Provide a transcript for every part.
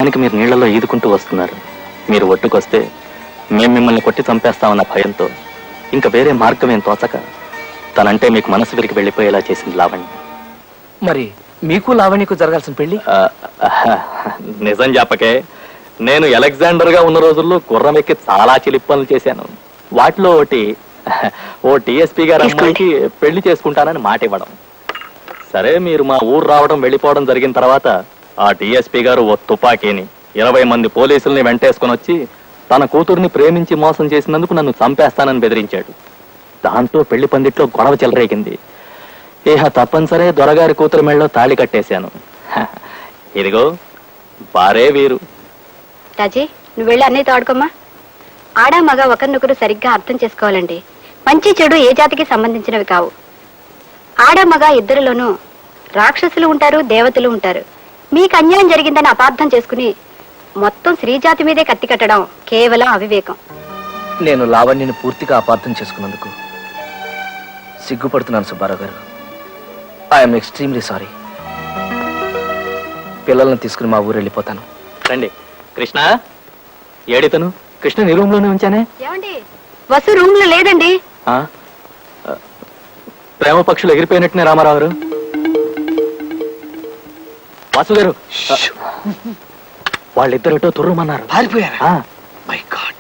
సమయానికి మీరు నీళ్లలో ఈదుకుంటూ వస్తున్నారు. మీరు ఒట్టుకొస్తే మేము మిమ్మల్ని కొట్టి చంపేస్తామన్న భయంతో ఇంకా వేరే మార్గం ఏం తోచక తనంటే మీకు మనసు విరిగి వెళ్ళిపోయేలా చేసింది లావణ్య. మరి మీకు లావణ్యకు జరగాల్సిన పెళ్లి? నిజం చెప్పకే, నేను అలెగ్జాండర్ గా ఉన్న రోజుల్లో గుర్రం ఎక్కి చాలా చిలిప్పనులు చేశాను. వాటిలో ఓ టీఎస్పీ గారు అమ్మాయికి పెళ్లి చేసుకుంటానని మాట ఇవ్వడం. సరే, మీరు మా ఊరు రావడం వెళ్ళిపోవడం జరిగిన తర్వాత ఆ టీఎస్పీ గారు ఓ తుపాకీని 20 మంది పోలీసుల్ని వెంటేసుకుని వచ్చి తన కూతుర్ని ప్రేమించి మోసం చేసినందుకు నన్ను చంపేస్తానని బెదిరించాడు. దాంతో పెళ్లి పందిట్లో గొడవ చెలరేగింది. ఇహ తప్పనిసరే దొరగారి కూతురు మెళ్ళలో తాళి కట్టేశాను. ఇదిగో బారే వీరు. రాజీ, నువ్వు వెళ్ళి అన్నయ్యతో ఆడుకోమ్మా. ఆడా మగ ఒకరినొకరు సరిగ్గా అర్థం చేసుకోవాలండి. మంచి చెడు ఏ జాతికి సంబంధించినవి కావు. ఆడా మగ ఇద్దరిలోనూ రాక్షసులు ఉంటారు, దేవతలు ఉంటారు. మీకు అన్యాయం జరిగిందని అపార్థం చేసుకుని మొత్తం స్త్రీజాతి మీదే కత్తి కట్టడం కేవలం అవివేకం. నేను లావణ్యని పూర్తిగా అపార్థం చేసుకున్నందుకు సిగ్గుపడుతున్నాను సుబ్బారావు గారు. I'm extremely sorry. పిల్లల్ని తీసుకుని మా ఊరు వెళ్ళిపోతాను. రండి. కృష్ణ ఏడితను? కృష్ణ నీ రూమ్ లోనే ఉంచానే. ఏమండి, వసు రూమ్ లో లేదండి. ప్రేమ పక్షులు ఎగిరిపోయినట్టునే రామారావు గారు. వాసు గారు, వాళ్ళిద్దరిటో తుర్రుమన్నారు. పారిపోయారా? My God.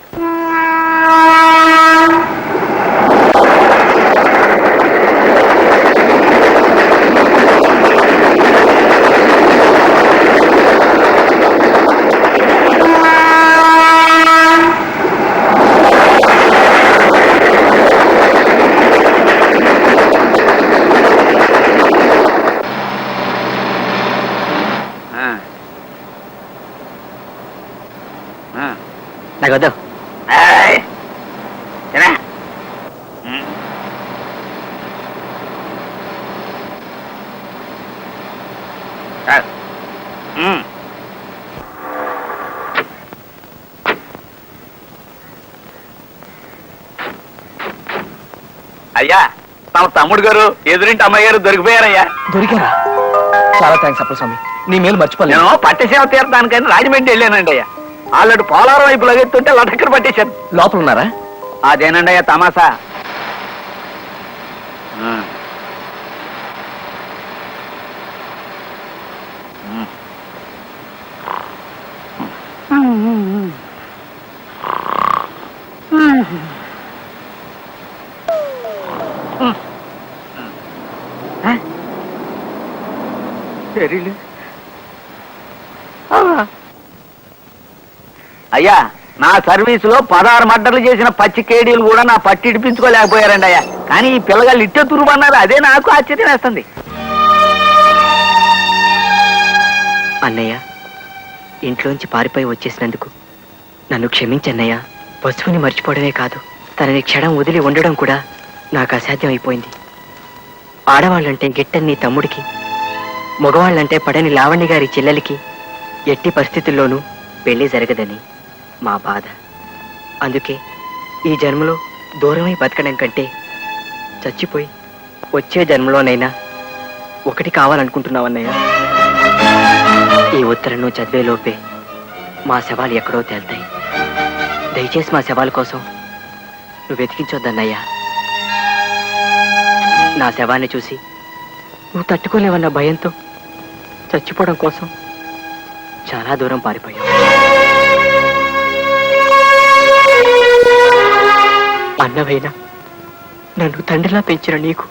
నాకు వద్దు. అయ్యా, తమ తమ్ముడు గారు ఎదురింటి అమ్మాయి గారు దొరికిపోయారయ్యా. దొరికారా? చాలా థ్యాంక్స్ అప్పస్వామి, నీ మేలు మర్చిపోలేదు. నేను పట్టసేవ తీరడానికని రాజమండ్రి వెళ్ళానండి అయ్యా. ఆల్రెడీ పోలారం వైపు లగెత్తుంటే లటక్కర పట్టేశాను. లోపల ఉన్నారా? అదేనండి అయ్యా తమాసా. అయ్యా, నా సర్వీసులో 16 మర్డర్లు చేసిన పచ్చి కేడీలు కూడా నా పట్టి ఇడిపించుకోలేకపోయారండి అయ్యా. కానీ ఈ పిల్లగాళ్ళు ఇట్టే తురుమన్నారు, అదే నాకు ఆశ్చర్యం వేస్తుంది. అన్నయ్య, ఇంట్లోంచి పారిపోయి వచ్చేసినందుకు నన్ను క్షమించన్నయ్య. పశువుని మర్చిపోవడమే కాదు, తనని క్షణం వదిలి ఉండడం కూడా నాకు అసాధ్యం అయిపోయింది. ఆడవాళ్ళంటే గిట్టని నీ తమ్ముడికి, మగవాళ్ళంటే పడని లావణ్య గారి చెల్లెలికి ఎట్టి పరిస్థితుల్లోనూ పెళ్లి జరగదని మా బాధ. అందుకే ఈ జన్మలో దూరమై బతకడం కంటే చచ్చిపోయి వచ్చే జన్మలోనైనా ఒకటి కావాలనుకుంటున్నావన్నయ్య. ఈ ఉత్తరం నువ్వు చదివేలోపే మా శవాలు ఎక్కడో తేల్తాయి. దయచేసి మా శవాల కోసం నువ్వు వెతికించొద్దన్నయ్యా. నా శవాన్ని చూసి నువ్వు తట్టుకోలేవన్న భయంతో చచ్చిపోవడం కోసం చాలా దూరం పారిపోయావు. అన్నవైనా నన్ను తండ్రిలా పెంచిన నీకు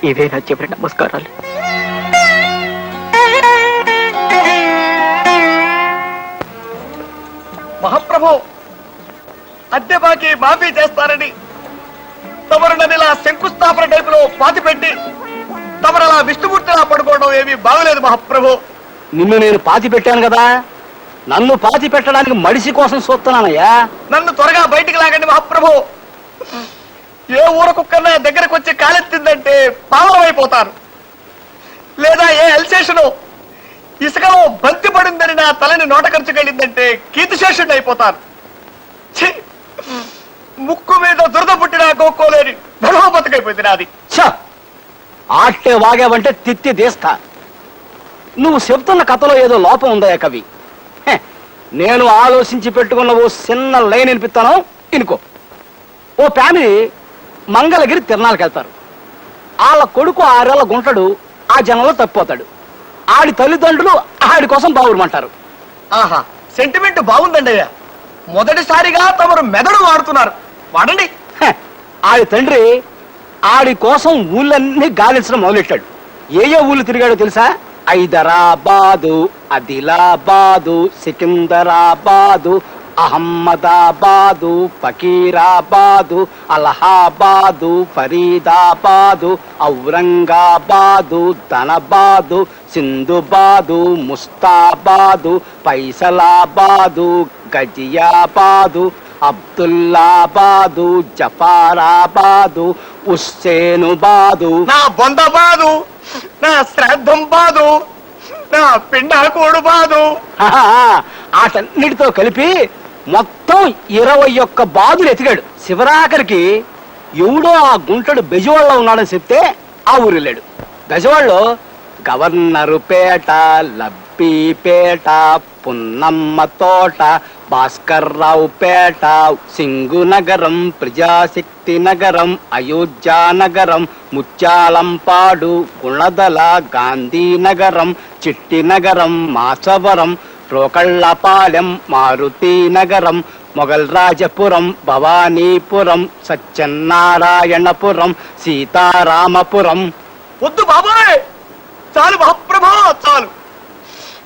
ఇవే నా చివరి నమస్కారాలు. మహాప్రభు, అద్దె బాకీ మాఫీ చేస్తారని తమరు నన్ను ఇలా శంకుస్థాపన టైపులో పాతిపెట్టి తమరు అలా విష్ణుమూర్తిలా పడుకోవడం ఏమీ బాగలేదు మహాప్రభు. నిన్ను నేను పాతి పెట్టాను కదా, నన్ను పాతి పెట్టడానికి మడిసి కోసం చూస్తున్నానయ్యా. నన్ను త్వరగా బయటికి లాగండి మహాప్రభు. ఏ ఊరకుక్కన్నా దగ్గరకు వచ్చి కాలెత్తిందంటే పావనమైపోతాను. లేదా ఏ ఎల్సేషను ఇసుకలో బంతి పడిందని నా తలని నోట ఖర్చుకెళ్ళిందంటే కీర్తిశేషుడు అయిపోతాను. ముక్కు మీద దురద పుట్టినా గోక్కోలేని ధర్మ బతుకైపోయింది నాది. ఆట్టే వాగావంటే తిత్తి తీస్తా. నువ్వు చెప్తున్న కథలో ఏదో లోపం ఉందయ్యా కవి. నేను ఆలోచించి పెట్టుకున్న ఓ చిన్న లైన్ వినిపిస్తాను, ఇనుకో. ఓ ఫ్యామిలీ మంగళగిరి తిరణాలకు వెళ్తారు. వాళ్ళ కొడుకు 6 ఏళ్ల గుంటడు ఆ జనంలో తప్పిపోతాడు. ఆడి తల్లిదండ్రులు ఆడి కోసం బావురమంటారు. ఆహా, సెంటిమెంట్ బాగుందండి అయ్యా. మొదటిసారిగా తమరు మెదడు వాడుతున్నారు, వాడండి. ఆడి తండ్రి ఆడి కోసం ఊళ్ళన్నీ గాలించడం మొదలెట్టాడు. ఏ ఊళ్ళు తిరిగాడో తెలుసా? హైదరాబాదు, ఆదిలాబాదు, సికింద్రాబాదు, అహ్మదాబాదు, ఫకీరాబాదు, అలహాబాదు, ఫరీదాబాదు, ఔరంగాబాదు, ధనబాదు, సింధుబాదు, ముస్తాబాదు, ఫైసలాబాదు, గజియాబాదు, అబ్దుల్లాబాదు, జఫారాబాదు, హుస్సేనుబాదు. నా బొంద బాదు, నా శ్రాద్ధం బాదు, నా పిండాకోడు బాదు. ఆటన్నిటితో కలిపి మొత్తం 21 బాదులు ఎతికాడు. శివరాఖరికి ఎవడో ఆ గుంటడు బెజవాడలో ఉన్నాడని చెప్తే ఆ ఊరు వెళ్ళాడు. బెజవాడలో గవర్నరు పేట, లబ్బీపేట, పున్నమ్మ తోట, భాస్కర్రావు పేట, సింగు నగరం, ప్రజాశక్తి నగరం, అయోధ్య నగరం, ముత్యాలంపాడు, గుణదల, గాంధీ నగరం, చిట్టి నగరం, మాసవరం, రోకళ్ళపాలెం, మారుతి నగరం, మొగల్ రాజపురం, భవానీపురం, సత్యనారాయణపురం, సీతారామపురం. వద్దు బాబాయ్, చాలు మహాప్రభా, చాలు.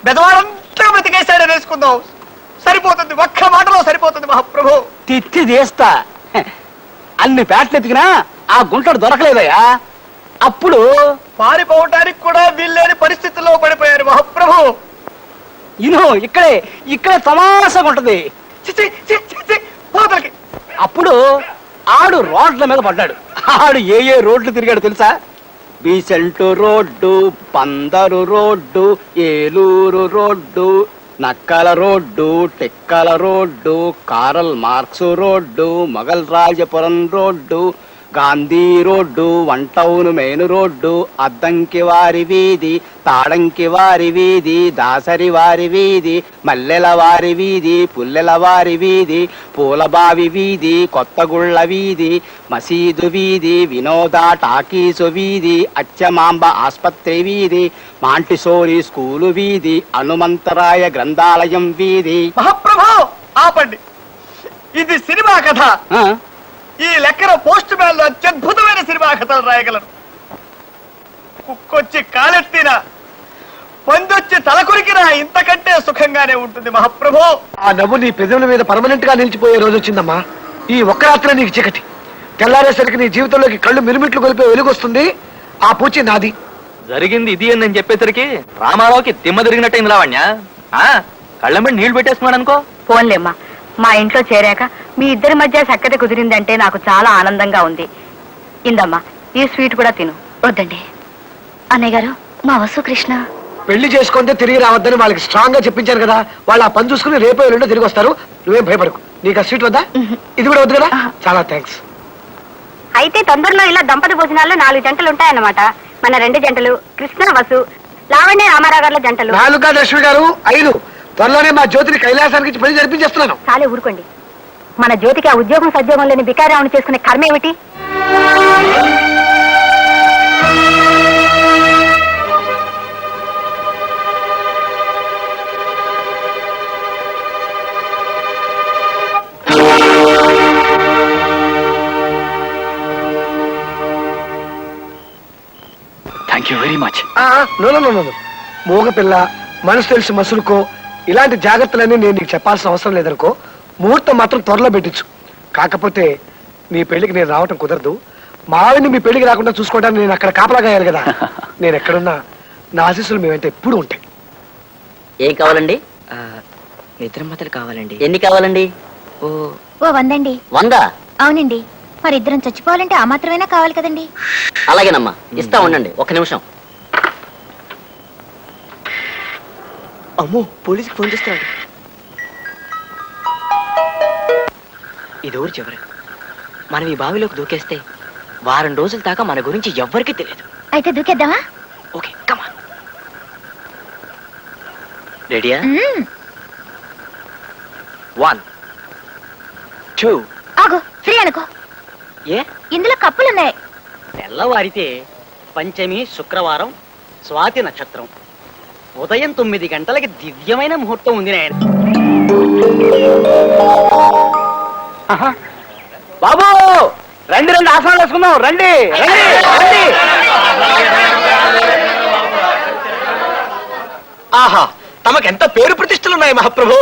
బెదవాడంతా బ్రతికేశాడని వేసుకుందాం, సరిపోతుంది. ఒక్క మాటలో సరిపోతుంది మహాప్రభు. తిత్తి తీస్తా. అన్ని పేటలు ఎతికినా ఆ గుంటడు దొరకలేదయ్యా. అప్పుడు పారిపోవటానికి కూడా వీల్లేని పరిస్థితుల్లో పడిపోయారు మహాప్రభు. ఇక్కడే తమాషగా ఉంటది. చిచి, చి, చి, చి, పోతలకి. అప్పుడు ఆడు రోడ్ల మీద పడ్డాడు. ఆడు ఏ రోడ్లు తిరిగాడు తెలుసా? Besant road, Pandaru road, Eluru road, Nakkala road, Tekkala road, Karl Marx road, Mogal Rajapuram road, Gandhi road, one town main road, Addanki వారి వీధి, తాడంకి వారి వీధి, దాసరి వారి వీధి, మల్లెల వారి వీధి, పుల్లెల వారి వీధి, పూలబావి వీధి, కొత్తగుళ్ళ వీధి, మసీదు వీధి, వినోద టాకీసు వీధి, అచ్చమాంబ ఆస్పత్రి వీధి, మాంటిసోరి స్కూలు వీధి, హనుమంతరాయ గ్రంథాలయం వీధి. మహాప్రభు ఆపండి, ఇది సినిమా కథ. ఆ? ఈ లెక్కన పోస్ట్ మ్యాన్ లో అత్యద్భుతమైన సినిమా కథలు రాయగలరు. కుక్కొచ్చి కాలెత్తినా, పందొచ్చి తలకొరికినా ఇంతకంటే సుఖంగానే ఉంటుంది మహాప్రభు. ఆ నవ్వు నీ పెదవుల మీద పర్మనెంట్ గా నిలిచిపోయే రోజు వచ్చిందమ్మా. ఈ ఒక్క రాత్రి నీకు చీకటి, తెల్లారేసరికి నీ జీవితంలోకి కళ్ళు మిరుమిట్లు కొలిపే వెలుగొస్తుంది. ఆ పూచి నాది. జరిగింది ఇది అని నేను చెప్పేసరికి రామారావుకి దిమ్మ తిరిగినట్టయింది లావణ్య. కళ్ళంబడి నీళ్లు పెట్టేసుకున్నాడు అనుకో. ఫోన్లేమ్మా, మా ఇంట్లో చేరాక మీ ఇద్దరి మధ్య సఖ్యత కుదిరిందంటే నాకు చాలా ఆనందంగా ఉంది. ఇందమ్మా, ఈ స్వీట్ కూడా తిను. వద్దండి అన్నయ్య గారు, మా వసు కృష్ణ పెళ్లి చేసుకుంటే తిరిగి రావద్దని వాళ్ళకి స్ట్రాంగ్ గా చెప్పించారు కదా. వాళ్ళు ఆ పని చూసుకుని రేపో ఎల్లుండో తిరిగి వస్తారు. నువ్వేం భయపడకు. నీకు ఆ స్వీట్ వద్దా? ఇది కూడా వద్దు కదా? చాలా థ్యాంక్స్. అయితే తొందరలో ఇలా దంపతి భోజనాల్లో 4 జంటలు ఉంటాయన్నమాట. మన 2 జంటలు, కృష్ణ వసు, లావణ్య రామారావు గారుల జంటలు. 4 కాదు లక్ష్మి గారు, 5. త్వరలోనే మా జ్యోతిని కైలాసానికి పెళ్లి జరిపించేస్తున్నాను. చాలే ఊరుకోండి. మన జ్యోతికి ఆ ఉద్యోగం సద్యోగం లేని బికారావుని చేసుకునే కర్మ ఏమిటి? Thank you very much. నో మోగ పిల్ల, మనసు తెలిసి మసులుకో. ఇలాంటి జాగ్రత్తలన్నీ నేను నీకు చెప్పాల్సిన అవసరం లేదనుకో. ముహూర్తం మాత్రం త్వరలో పెట్టించు. కాకపోతే నీ పెళ్లికి నేను రావటం కుదరదు. మా ఆవిడ్ని మీ పెళ్లికి రాకుండా చూసుకోవడానికి నేను అక్కడ కాపలాగాయాలి కదా. నేను ఎక్కడున్నా నా ఆశీస్సులు మీ వెంట ఎప్పుడు ఉంటాయి. ఏం కావాలండి? నిద్రమతలు కావాలండి. ఎన్ని కావాలండి? ఓ 100 100? అవునండి. మరిద్దరం చచ్చిపోవాలంటే ఆ మాత్రమైనా కావాలి కదండి. అలాగేనమ్మా, ఇస్తా ఉండండి. 1 నిమిషం. అమ్మో, పోలీసుకి ఫోన్ చేస్తున్నాడు. ఇది ఊరు చివరి. మనం ఈ బావిలోకి దూకేస్తే వారం రోజుల దాకా మన గురించి ఎవ్వరికీ తెలియదు. అయితే దూకేద్దామా? ఓకే, కమాన్. రెడీయా? 1 2 ఆగు, ఫ్రీ అనుకో. ఏ ఇందులో కప్పులున్నాయి. తెల్లవారితే పంచమి శుక్రవారం స్వాతి నక్షత్రం ఉదయం 9 గంటలకి దివ్యమైన ముహూర్తం ఉంది నాయన. బాబు రండి రండి ఆసనాలు వేసుకుందాం రండి రండి రండి. ఆహా, తమకెంత పేరు ప్రతిష్టలున్నాయి మహాప్రభు.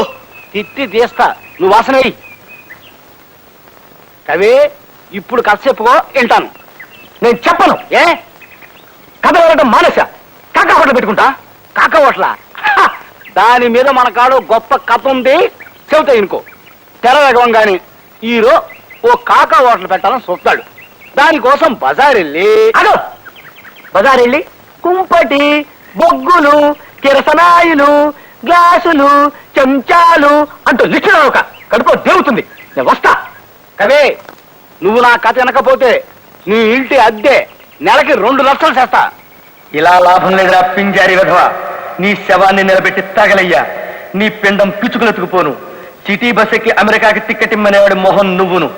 తిట్టి తీస్తా, నువ్వు వాసన వెయ్యి. కవి ఇప్పుడు కథ చెప్పుకో వింటాను. నేను చెప్పను. ఏ కథ వెళ్ళడం మానేసా. కాకా హోటల్ పెట్టుకుంటా. కాకా హోటలా? దాని మీద మన కాడు గొప్ప కథ ఉంది, చెబుతా ఇనుకో. తెర వేగంగాని హీరో ఓ కాకా హోటల్ పెట్టాలని చూస్తాడు. దానికోసం బజార్ వెళ్ళి కుంపటి బొగ్గులు కిరసనాయిలు గ్లాసులు చెంచాలు అంటూ లిస్టులో ఒక కడుపు దేవుతుంది. నేను వస్తా. కవే నువ్వు నా కథ వినకపోతే నీ ఇంటి అద్దె నెలకి 2 లక్షలు చేస్తా. ఇలా లాభం లేదురా పింజారి విధవ. నీ శవాన్ని నిలబెట్టి తగలయ్యా. నీ పిండం పిచ్చుకులెత్తుకుపోను. సిటీ బస్సుకి అమెరికాకి తిక్కటిమ్మనేవాడు మోహన్ నువ్వును.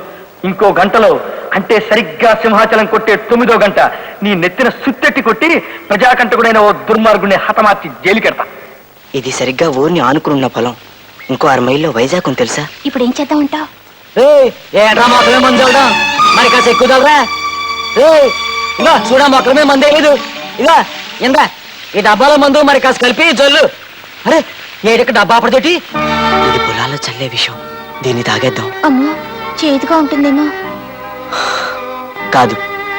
ఇంకో గంటలో అంటే సరిగ్గా సింహాచలం కొట్టే 9వ గంట నీ నెత్తిన సుత్తెట్టి కొట్టి ప్రజాకంటకుడైన ఓ దుర్మార్గుడిని హతమార్చి జైలుకెడతా. ఇది సరిగ్గా ఊరిని ఆనుకున్న పొలం. ఇంకో 6 మైల్లో వైజాగ్ ఉంది తెలుసా? ఇప్పుడు ఏం చేద్దాం ఉంటావు? మొక్కలమే మంది చల్లడం మరి కాస్త ఎక్కువ చల్లరా. ఇలా చూడా మొక్కలమే మందే లేదు. ఇలా ఇందా ఈ డబ్బాలో మందు మరి కాస్త కలిపి చల్లు. అరే ఏడక్క డబ్బా అప్పటితోటి. ఇది పొలాల్లో చల్లే విషయం. దీన్ని తాగేద్దాం. అమ్మో, చేదుగా ఉంటుందేమో. కాదు,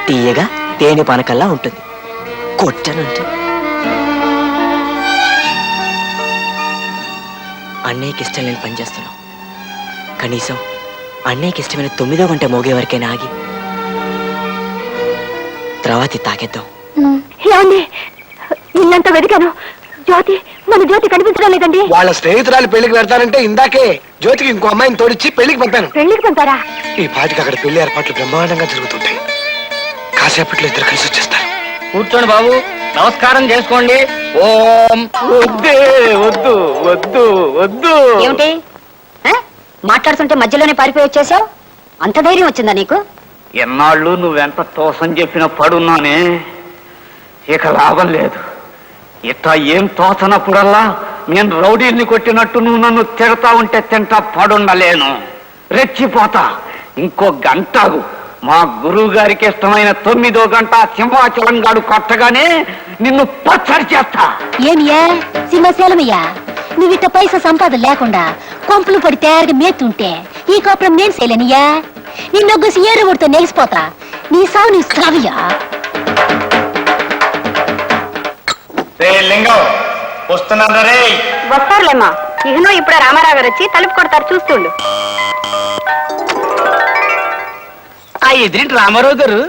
తీయగా తేనె పానకల్లా ఉంటుంది. కొట్టనంటే అన్నయ్యకి ఇష్టం లేని పని చేస్తున్నాం. కనీసం అన్నయ్యకి ఇష్టమైన 9వ గంట మోగే వరకైనా ఆగి తర్వాత తాగేద్దాం. ఏమండి, ఇల్లంతా వెతికాను. జ్యోతి, మన జ్యోతి కనిపించడం లేదండి. వాళ్ళ స్నేహితురాలు పెళ్లికి వెళ్తానంటే ఇందాకే జ్యోతికి ఇంకో అమ్మాయిని తోడిచ్చి పెళ్లికి పంపాను. పెళ్లికి పంపారా? ఈ పాటికి అక్కడ పెళ్లి ఏర్పాట్లు బ్రహ్మాండంగా జరుగుతుంటాయి. కాసేపట్లో ఇద్దరు కలిసి వచ్చేస్తారు. కూర్చోండి బాబు, నమస్కారం చేసుకోండి. ఓం. వద్దే వద్దు వద్దు వద్దు. ఏమిటి మాట్లాడుతుంటే మధ్యలోనే పారిపోయి వచ్చేసావు? అంత ధైర్యం వచ్చిందా నీకు? ఎన్నాళ్ళు నువ్వెంత తోసం చెప్పిన పడున్నానే, ఇక లాభం లేదు. ఇట్లా ఏం తోచనప్పుడల్లా నేను రౌడీల్ని కొట్టినట్టు నువ్వు నన్ను తిడతా ఉంటే తింటా పడుండలేను. రెచ్చిపోతా. ఇంకో గంటకు మా గురువు గారికి ఇష్టమైన 9వ గంట సింహాచలం గాడు కొట్టగానే నిన్ను పచ్చడి చేస్తా. ఏమియా సింహశైలమయ్యా, నువ్విట్ట పైసా సంపాదన లేకుండా కొంపులు పడి తయారుగా మేతుంటే ఈ కోపరం నేను చేయలేనియా. నిన్నొగ్గసి ఏరువుడితో నెలిసిపోతా. నీ సావు నీ సావియా. లింగం వస్తున్నాను రే. వస్తారులేమ్మా. ఇహనో ఇప్పుడే రామారావు గారు వచ్చి తలుపు కొడతారు, చూస్తుండు. ఆ ఎదురింటి రామారావు గారు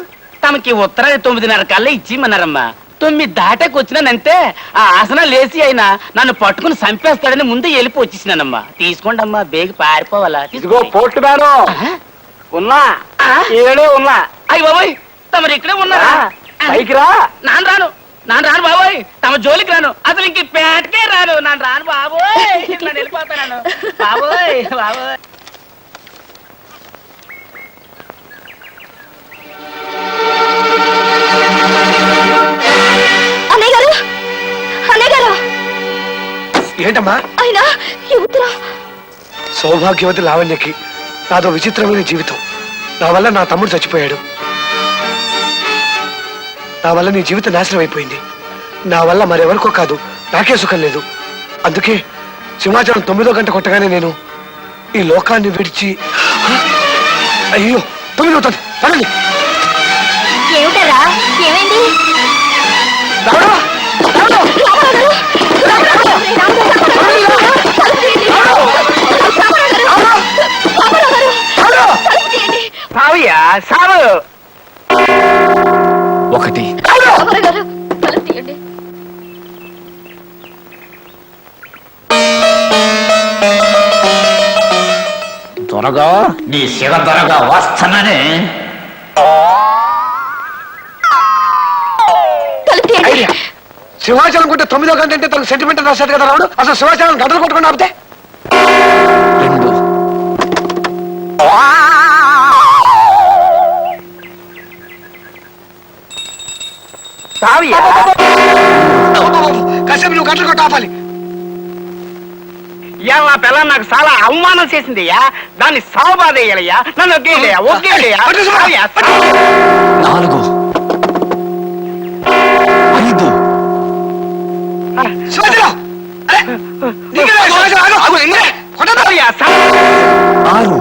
తమకి ఉత్తరాది 9:30 కల్లా ఇచ్చిమన్నారమ్మా. 9 దాటాకి వచ్చినానంతే ఆ ఆసనాలు లేసి అయినా నన్ను పట్టుకుని చంపేస్తాడని ముందు వెళ్ళిపి వచ్చేసినానమ్మా. తీసుకోండి అమ్మా, బేగి పారిపోవాలా. ఇదిగో పోర్టు మేడం ఉన్నా, ఏడే ఉన్నా. అయ్యి బాబోయ్, తమరు ఇక్కడే ఉన్నారా? పైకి రా. నాన్న రాను బాబోయ్, తమ జోలికి రాను. అసలు ఇంక పేటకే రాను. నాన్న రాను బాబోయ్, నేను వెళ్ళిపోతాను బాబోయ్ బాబోయ్. ఏంటమ్మా? అయినా ఈ ఉత్తరం సౌభాగ్యవతి లావణ్యకి నాదో విచిత్రమైన జీవితం. నా వల్ల నా తమ్ముడు చచ్చిపోయాడు. నా వల్ల నీ జీవితం నాశనం అయిపోయింది. నా వల్ల మరెవరికో కాదు, నాకే సుఖం లేదు. అందుకే సింహాచలం 9వ గంట కొట్టగానే నేను ఈ లోకాన్ని విడిచి. అయ్యో 9 అవుతుంది, పడండి. ఏమిటారా? ఏమైంది? సావయ్యా సావు. 1 త్వరగా నీ శివ త్వరగా వస్తానని. సింహాచలం కొట్టే 9వ గంట అంటే తనకు సెంటిమెంట్ రాశాడు కదా రావుడు. అసలు సింహాచలం గంటలు కొట్టుకుని ఆపితే 2 కాసేపు నువ్వు గంటలు కొట్ట ఆపాలి. ఆ పిల్ల నాకు చాలా అవమానం చేసింది అయ్యా, దాన్ని సావబాదేయాలయ్యా, నన్ను ఒగ్గేయ్యా, ఒగ్గేయ్యా. 4 5 శివాజీరావు! అరే! దిగరా, శివాజీరావు, ఆగు! కొట్టొద్దు! 6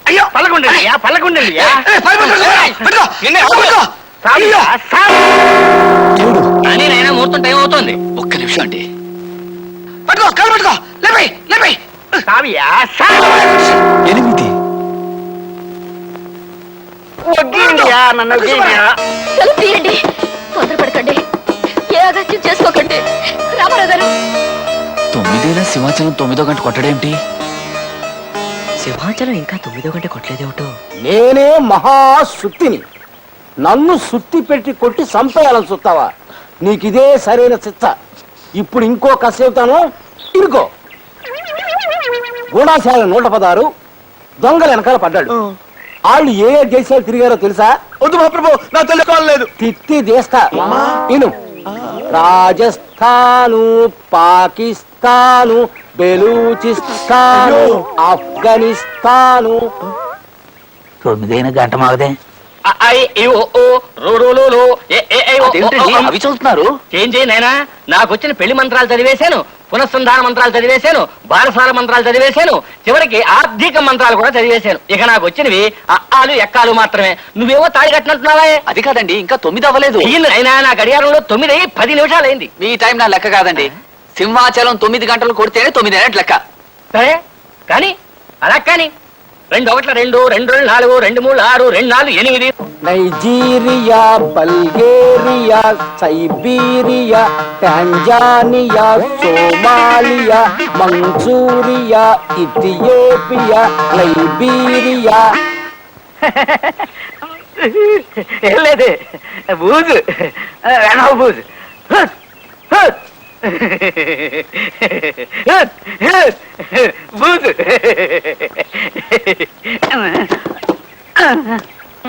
అయ్యో! పల్లకుండయ్యా, పల్లకుండయ్యా. ఏ, పై పట్టుకో, పట్టుకో! పట్టుకో! అయ్యో! కానీ నైనా ముహూర్తం టైం అవుతోంది. ఒక్క నిమిషం అండి. పట్టుకో, కాలు పట్టుకో! లేపై, లేపై! 8 ఒగ్గేయ్యా, నన్ను ఒగ్గేయ్యా. తలుపు తీయండి, తొందరపడకండి, ఏ అగత్యం చేసుకోకండి. రామారావు గారు, 9 సింహాచలం 9వ గంట కొట్టడేమిటి? సింహాచలం ఇంకా 9వ గంట కొట్టలేదేమిటో. నేనే మహాసుత్తిని, నన్ను సుత్తి పెట్టి కొట్టి చంపేయాలని చూస్తావా? నీకిదే సరైన చిత్త. ఇప్పుడు ఇంకో కసేపుతాను, ఇరుకో. గూఢాశాల 116 దొంగలు వెనకాల పడ్డాడు. వాళ్ళు ఏ దేశాలు తిరిగారో తెలుసా? వద్దు మహాప్రభు, నా తెలుసుకోలేదు. తిత్తి దేశా ఇను. రాజస్థాను, పాకిస్తాను, బెలూచిస్తాను, ఆఫ్ఘనిస్తాను. 9 గంట మాగదే. అవి చదువుతున్నారు. ఏం చేయి నాయనా, నాకు వచ్చిన పెళ్లి మంత్రాలు చదివేశాను, పునఃసంధాన మంత్రాలు చదివేశాను, బారసాల మంత్రాలు చదివేశాను, చివరికి ఆర్థిక మంత్రాలు కూడా చదివేశాను. ఇక నాకు వచ్చినవి అక్కాలు ఎక్కాలు మాత్రమే. నువ్వేమో తాళి కట్టినట్టున్నావా? అది కాదండి, ఇంకా 9 అవ్వలేదు. అయినా నా గడియారంలో 9 అయ్యి 10 నిమిషాలైంది. మీ టైం నా లెక్క కాదండి. సింహాచలం 9 గంటలు కొడితేనే 9 అయినట్టు లెక్క. సరే కానీ అలా కానీ 2 1 2 2 2 4 2 3 6 2 4 8. Nigeria, Bulgaria, Siberia, Tanzania, Somalia, Manchuria, Ethiopia, Liberia. ఏం లేదు, బూజు బూజు. బూజు.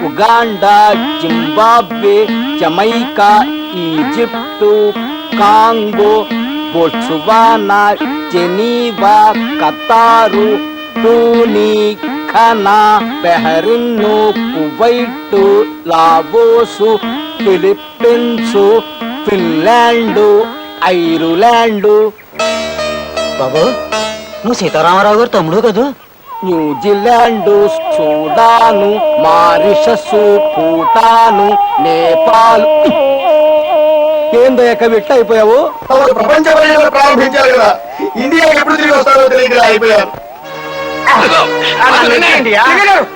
Uganda, Zimbabwe, Jamaica, Egypt, Congo, Botswana, Geneva, Qatar, Tunis, Ghana, Bahrain, Kuwait, Laos, Philippines, Finland, Ireland. బాబు, నువ్వు సీతారామరావు గారు తమ్ముడు కదూ? New Zealand, Sudan, Mauritius, Bhutan, Nepal. ఏందయ్య విట్ట అయిపోయావు? ప్రపంచ పర్యటన ప్రారంభించారు కదా, ఇండియా ఎప్పుడు తిరిగి వస్తారో తెలియక అయిపోయారు.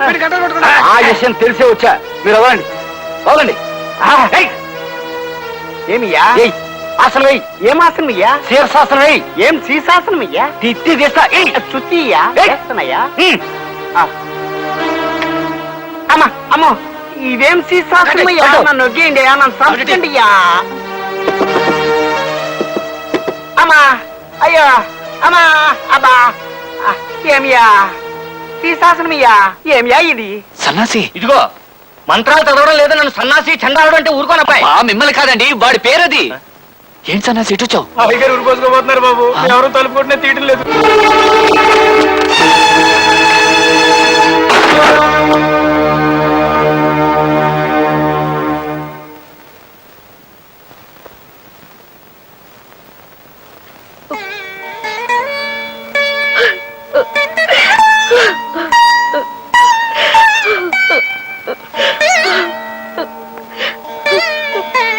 వీడి గంటలు కొట్టుకుంటా. ఆ విషయం తెలిసే వచ్చా. మీరు అవ్వండి, అవ్వండి. ఏమియా అసలు ఏం ఆసనమయ్యా? శీర్షాసనం ఏం శీర్షాసనమయ్యా? తిత్తి తీస్తా. చుట్టియా చేస్తున్నాయా? అమ్మా అమ్మో, ఇదేం శీర్షాసనమయ్యా? నన్ను నొగ్గేయండి, నన్ను సంపండియా. అమ్మా, అయ్యో, అమ్మా, అబ్బా. ఏమియా శీర్షాసనమయ్యా? ఏమియా ఇది? సన్నాసి. ఇదిగో మంత్రాలు చదవడం లేదా, నన్ను సన్నాసి చండాలడం అంటే ఊరుకోనప్పాయి. మిమ్మల్ని కాదండి, వాడి పేరది. ఏం సన్నాసి ఎటు వచ్చావు? ఊరిపోసుకోబోతున్నారు బాబు, ఎవరు తలుపు కొట్టినా తీయడం లేదు.